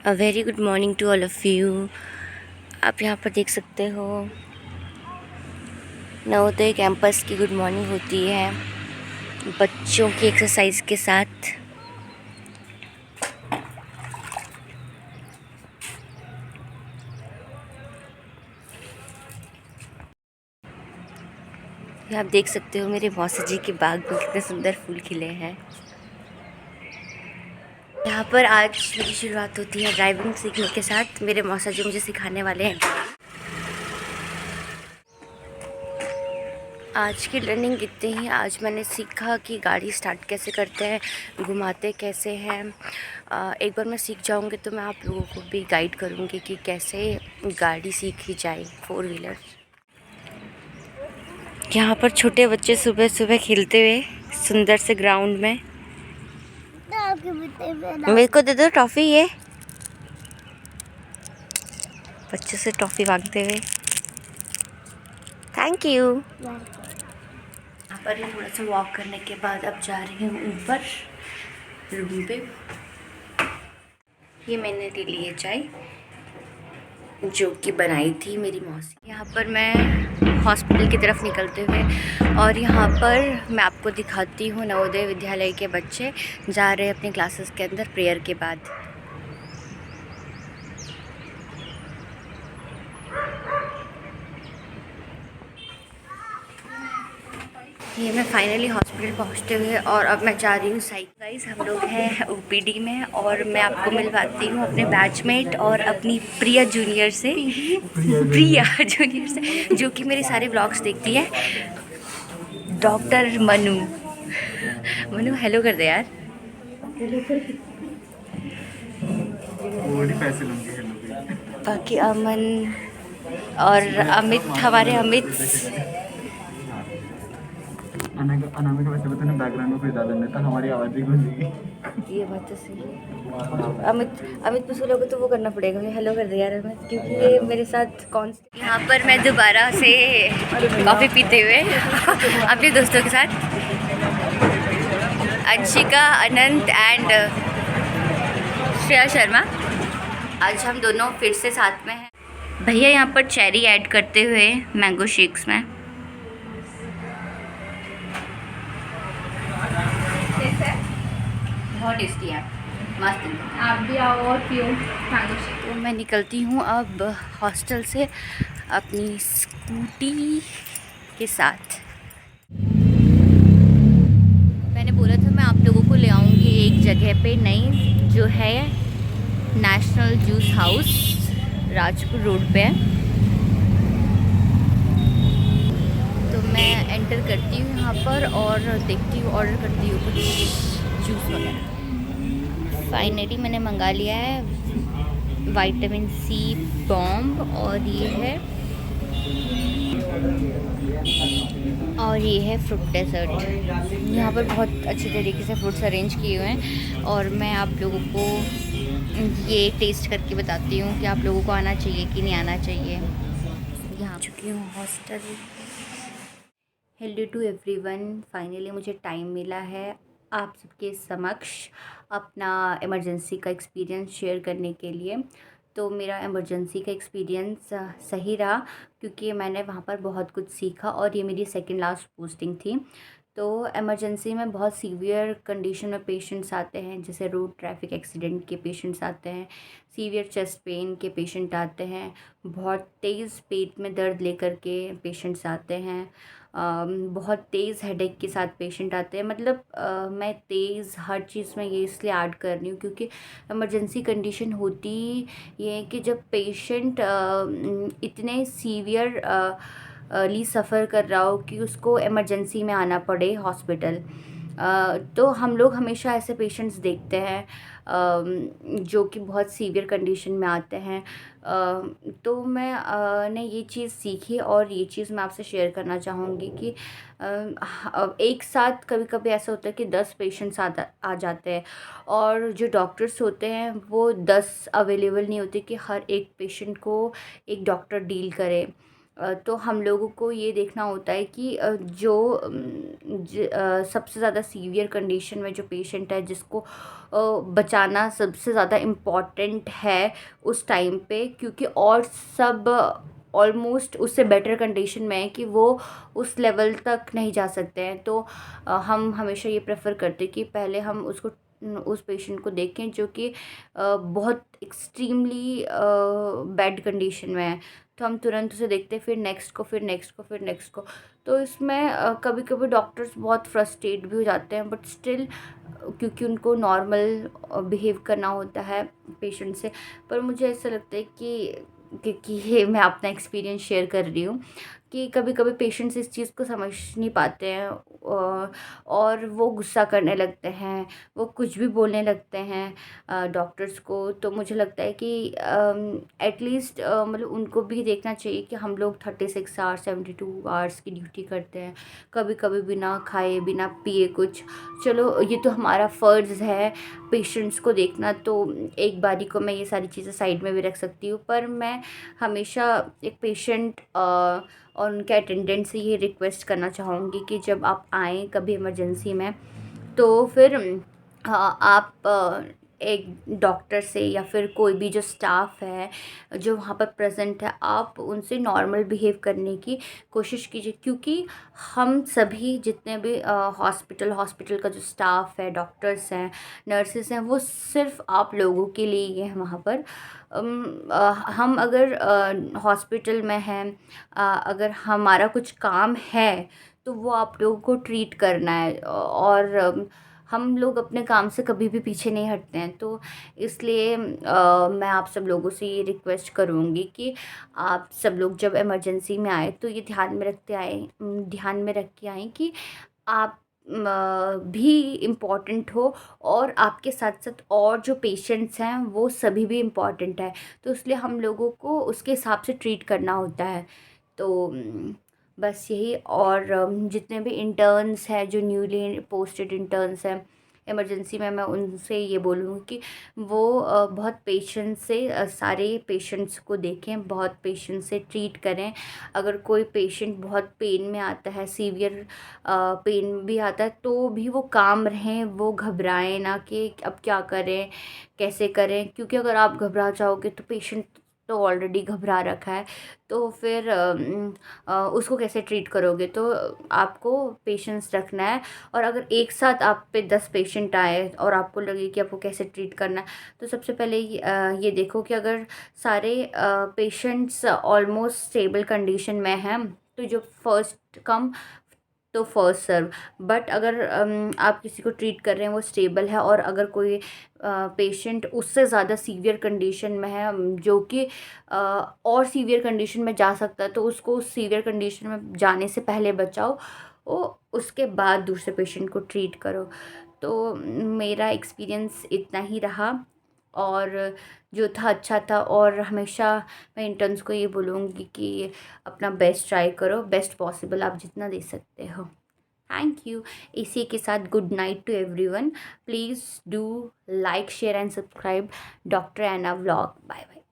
A very good morning to all of you. आप यहाँ पर देख सकते हो नवोदय कैंपस की गुड मॉर्निंग होती है बच्चों की एक्सरसाइज के साथ। ये आप देख सकते हो मेरे मौसा जी के बाग में कितने सुंदर फूल खिले हैं। यहाँ पर आज मेरी शुरुआत होती है ड्राइविंग सीखने के साथ। मेरे मौसा जी मुझे सिखाने वाले हैं। आज की लर्निंग इतनी ही। आज मैंने सीखा कि गाड़ी स्टार्ट कैसे करते हैं, घुमाते कैसे हैं। एक बार मैं सीख जाऊंगी तो मैं आप लोगों को भी गाइड करूंगी कि कैसे गाड़ी सीखी जाए, 4 व्हीलर। यहाँ पर छोटे बच्चे सुबह सुबह खेलते हुए सुंदर से ग्राउंड में। मेरे को दे दो टॉफ़ी। ये बच्चों से टॉफ़ी मांगते हुए। Thank you. यहाँ पर ही थोड़ा सा वॉक करने के बाद अब जा रही हूँ ऊपर रूम पे। ये मैंने ले ली है चाय जो कि बनाई थी मेरी मौसी। यहाँ पर मैं हॉस्पिटल की तरफ निकलते हुए और यहाँ पर मैं आपको दिखाती हूँ नवोदय विद्यालय के बच्चे जा रहे हैं अपनी क्लासेस के अंदर प्रेयर के बाद। ये मैं फाइनली हॉस्पिटल पहुँचते हुए और अब मैं जा रही हूँ साइड। गाइस हम लोग हैं ओपीडी में और मैं आपको मिलवाती हूँ अपने बैचमेट और अपनी प्रिया जूनियर से। प्रिया जूनियर से जो कि मेरे सारे व्लॉग्स देखती है। डॉक्टर मनु। मनु हेलो कर दे यार। पैसे लूंगी हेलो। बाकी अमन और अमित, हमारे अमित। अनामिका वैसे बताना बैकग्राउंड में कोई ज़्यादा नहीं था, हमारी आवाज़ ही गूंजेगी। ये बात तो सही है। अमित पसू लोगों तो वो करना पड़ेगा। मैं हेलो कर दे यार अमित, क्योंकि ये मेरे साथ कौन। यहाँ पर मैं दोबारा से कॉफ़ी पीते हुए अपने दोस्तों के साथ अंशिका, अनंत एंड श्रेया शर्मा। आज हम दोनों फिर से साथ में हैं। भैया यहाँ पर चेरी ऐड करते हुए मैंगो शेक्स में। बहुत टेस्टी है, मस्त है। आप भी आओ और पियो मैंगो शेक। तो मैं निकलती हूँ अब हॉस्टल से अपनी स्कूटी के साथ। मैंने बोला था मैं आप लोगों को ले आऊँगी एक जगह पे नई, जो है national juice house, Rajpur road पे है। तो मैं एंटर करती हूँ यहाँ पर और देखती हूँ, ऑर्डर करती हूँ कुछ जूस वगैरह। फाइनली मैंने मंगा लिया है विटामिन सी बॉम्ब और ये है फ्रूट डेजर्ट। यहाँ पर बहुत अच्छे तरीके से फ्रूट्स अरेंज किए हुए हैं और मैं आप लोगों को ये टेस्ट करके बताती हूँ कि आप लोगों को आना चाहिए कि नहीं आना चाहिए। यहाँ चुकी हूँ hostel. Hello to everyone, finally मुझे टाइम मिला है आप सबके समक्ष अपना इमरजेंसी का एक्सपीरियंस शेयर करने के लिए। तो मेरा इमरजेंसी का एक्सपीरियंस सही रहा क्योंकि मैंने वहाँ पर बहुत कुछ सीखा और ये मेरी सेकंड लास्ट पोस्टिंग थी। तो इमरजेंसी में बहुत सीवियर कंडीशन में पेशेंट्स आते हैं, जैसे रोड ट्रैफिक एक्सीडेंट के पेशेंट्स आते हैं, सीवियर चेस्ट पेन के पेशेंट आते हैं, बहुत तेज़ पेट में दर्द लेकर के पेशेंट्स आते हैं, बहुत तेज़ हेडेक के साथ पेशेंट आते हैं। मतलब मैं तेज़ हर चीज़ में ये इसलिए ऐड कर रही हूँ क्योंकि इमरजेंसी कंडीशन होती ये है कि जब पेशेंट इतने सीवियर ली सफ़र कर रहा हो कि उसको इमरजेंसी में आना पड़े हॉस्पिटल। तो हम लोग हमेशा ऐसे पेशेंट्स देखते हैं जो कि बहुत सीवियर कंडीशन में आते हैं। तो मैं ने ये चीज़ सीखी और ये चीज़ मैं आपसे शेयर करना चाहूँगी कि एक साथ कभी कभी ऐसा होता है कि 10 पेशेंट्स आ जाते हैं और जो डॉक्टर्स होते हैं वो 10 अवेलेबल नहीं होते कि हर एक पेशेंट को एक डॉक्टर डील करे। तो हम लोगों को ये देखना होता है कि सबसे ज़्यादा सीवियर कंडीशन में जो पेशेंट है, जिसको बचाना सबसे ज़्यादा इम्पॉर्टेंट है उस टाइम पे, क्योंकि और सब ऑलमोस्ट उससे बेटर कंडीशन में है कि वो उस लेवल तक नहीं जा सकते हैं। तो हम हमेशा ये प्रेफर करते हैं कि पहले हम उस पेशेंट को देखें जो कि बहुत एक्सट्रीमली बैड कंडीशन में है, तो हम तुरंत उसे देखते हैं, फिर नेक्स्ट को, फिर नेक्स्ट को, फिर नेक्स्ट को। तो इसमें कभी कभी डॉक्टर्स बहुत फ्रस्ट्रेट भी हो जाते हैं, बट स्टिल क्योंकि उनको नॉर्मल बिहेव करना होता है पेशेंट से। पर मुझे ऐसा लगता है कि ये मैं अपना एक्सपीरियंस शेयर कर रही हूँ कि कभी कभी पेशेंट्स इस चीज़ को समझ नहीं पाते हैं, और वो गुस्सा करने लगते हैं, वो कुछ भी बोलने लगते हैं डॉक्टर्स को। तो मुझे लगता है कि एटलीस्ट मतलब उनको भी देखना चाहिए कि हम लोग 36 आवर्स 72 आवर्स की ड्यूटी करते हैं, कभी कभी बिना खाए बिना पिए कुछ। चलो ये तो हमारा फ़र्ज़ है पेशेंट्स को देखना, तो एक बारी को मैं ये सारी चीज़ें साइड में भी रख सकती हूँ, पर मैं हमेशा एक पेशेंट और उनके अटेंडेंट से ये रिक्वेस्ट करना चाहूँगी कि जब आप आएँ कभी इमरजेंसी में, तो फिर आप एक डॉक्टर से या फिर कोई भी जो स्टाफ है जो वहाँ पर प्रेजेंट है, आप उनसे नॉर्मल बिहेव करने की कोशिश कीजिए, क्योंकि हम सभी जितने भी हॉस्पिटल का जो स्टाफ है, डॉक्टर्स हैं, नर्सेस हैं, वो सिर्फ आप लोगों के लिए ही हैं वहाँ पर। हम अगर हॉस्पिटल में हैं, अगर हमारा कुछ काम है, तो वो आप लोगों को ट्रीट करना है, और हम लोग अपने काम से कभी भी पीछे नहीं हटते हैं। तो इसलिए मैं आप सब लोगों से ये रिक्वेस्ट करूँगी कि आप सब लोग जब इमरजेंसी में आए तो ये ध्यान में रख के आएँ कि आप भी इम्पॉर्टेंट हो, और आपके साथ साथ और जो पेशेंट्स हैं वो सभी भी इम्पॉर्टेंट है। तो इसलिए हम लोगों को उसके हिसाब से ट्रीट करना होता है। तो बस यही। और जितने भी इंटर्न्स हैं, जो न्यूली पोस्टेड इंटर्न्स हैं इमरजेंसी में, मैं उनसे ये बोलूँगी कि वो बहुत पेशेंस से सारे पेशेंट्स को देखें, बहुत पेशेंस से ट्रीट करें। अगर कोई पेशेंट बहुत पेन में आता है, सीवियर पेन भी आता है, तो भी वो काम रहें, वो घबराएं ना कि अब क्या करें, कैसे करें, क्योंकि अगर आप घबरा जाओगे तो पेशेंट तो ऑलरेडी घबरा रखा है, तो फिर उसको कैसे ट्रीट करोगे। तो आपको पेशेंस रखना है, और अगर एक साथ आप पे 10 पेशेंट आए और आपको लगे कि आपको कैसे ट्रीट करना है, तो सबसे पहले ये देखो कि अगर सारे पेशेंट्स ऑलमोस्ट स्टेबल कंडीशन में हैं, तो जो फर्स्ट कम तो फर्स्ट सर्व। बट अगर आप किसी को ट्रीट कर रहे हैं वो स्टेबल है, और अगर कोई पेशेंट उससे ज़्यादा सीवियर कंडीशन में है, जो कि और सीवियर कंडीशन में जा सकता है, तो उसको उस सीवियर कंडीशन में जाने से पहले बचाओ, उसके बाद दूसरे पेशेंट को ट्रीट करो। तो मेरा एक्सपीरियंस इतना ही रहा, और जो था अच्छा था। और हमेशा मैं इंटर्न्स को ये बोलूँगी कि अपना बेस्ट ट्राई करो, बेस्ट पॉसिबल आप जितना दे सकते हो। Thank you. इसी के साथ good night to everyone. Please do like, share and subscribe doctor Ena vlog. Bye bye.